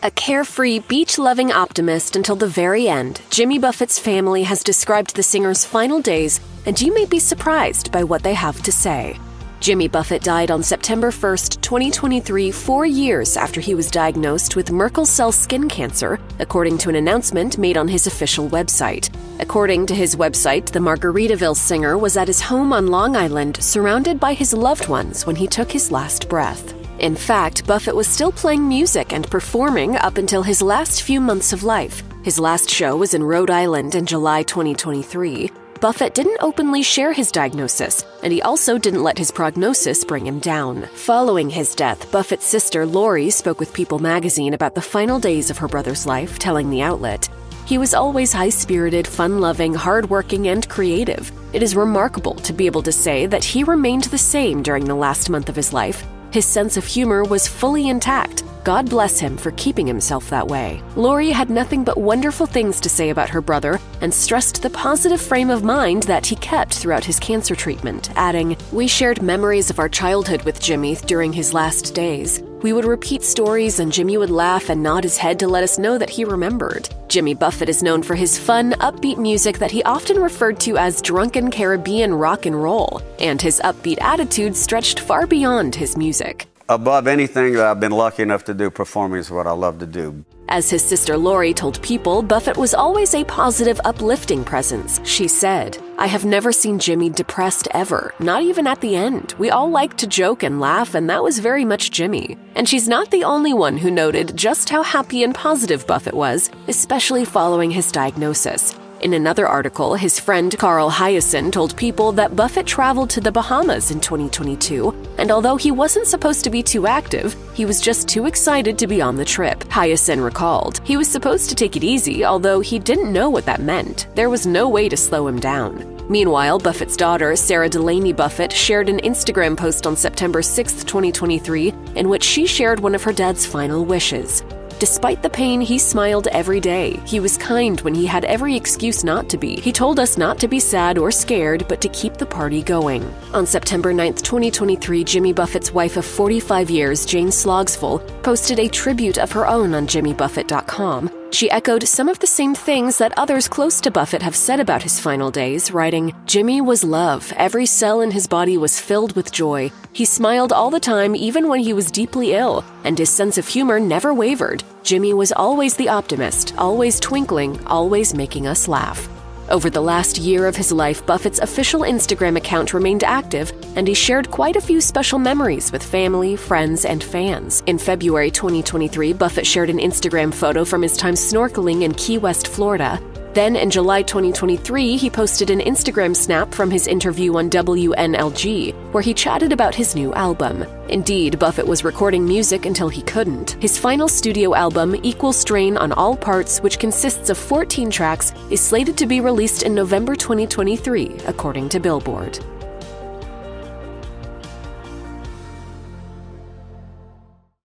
A carefree, beach-loving optimist until the very end, Jimmy Buffett's family has described the singer's final days, and you may be surprised by what they have to say. Jimmy Buffett died on September 1, 2023, 4 years after he was diagnosed with Merkel cell skin cancer, according to an announcement made on his official website. According to his website, the Margaritaville singer was at his home on Long Island, surrounded by his loved ones when he took his last breath. In fact, Buffett was still playing music and performing up until his last few months of life. His last show was in Rhode Island in July 2023. Buffett didn't openly share his diagnosis, and he also didn't let his prognosis bring him down. Following his death, Buffett's sister Lori spoke with People magazine about the final days of her brother's life, telling the outlet, "He was always high-spirited, fun-loving, hard-working, and creative. It is remarkable to be able to say that he remained the same during the last month of his life. His sense of humor was fully intact. God bless him for keeping himself that way." Lori had nothing but wonderful things to say about her brother and stressed the positive frame of mind that he kept throughout his cancer treatment, adding, "We shared memories of our childhood with Jimmy during his last days. We would repeat stories and Jimmy would laugh and nod his head to let us know that he remembered." Jimmy Buffett is known for his fun, upbeat music that he often referred to as drunken Caribbean rock and roll, and his upbeat attitude stretched far beyond his music. Above anything that I've been lucky enough to do, performing is what I love to do. As his sister Lori told People, Buffett was always a positive, uplifting presence. She said, "I have never seen Jimmy depressed ever, not even at the end. We all liked to joke and laugh, and that was very much Jimmy." And she's not the only one who noted just how happy and positive Buffett was, especially following his diagnosis. In another article, his friend Carl Hyacin told People that Buffett traveled to the Bahamas in 2022, and although he wasn't supposed to be too active, he was just too excited to be on the trip. Hyacin recalled, "He was supposed to take it easy, although he didn't know what that meant. There was no way to slow him down." Meanwhile, Buffett's daughter, Sarah Delaney Buffett, shared an Instagram post on September 6, 2023, in which she shared one of her dad's final wishes. "Despite the pain, he smiled every day. He was kind when he had every excuse not to be. He told us not to be sad or scared, but to keep the party going." On September 9, 2023, Jimmy Buffett's wife of 45 years, Jane Slogsville, posted a tribute of her own on jimmybuffett.com. She echoed some of the same things that others close to Buffett have said about his final days, writing, "Jimmy was love. Every cell in his body was filled with joy. He smiled all the time, even when he was deeply ill, and his sense of humor never wavered. Jimmy was always the optimist, always twinkling, always making us laugh." Over the last year of his life, Buffett's official Instagram account remained active, and he shared quite a few special memories with family, friends, and fans. In February 2023, Buffett shared an Instagram photo from his time snorkeling in Key West, Florida. Then, in July 2023, he posted an Instagram snap from his interview on WNLG, where he chatted about his new album. Indeed, Buffett was recording music until he couldn't. His final studio album, Equal Strain on All Parts, which consists of 14 tracks, is slated to be released in November 2023, according to Billboard.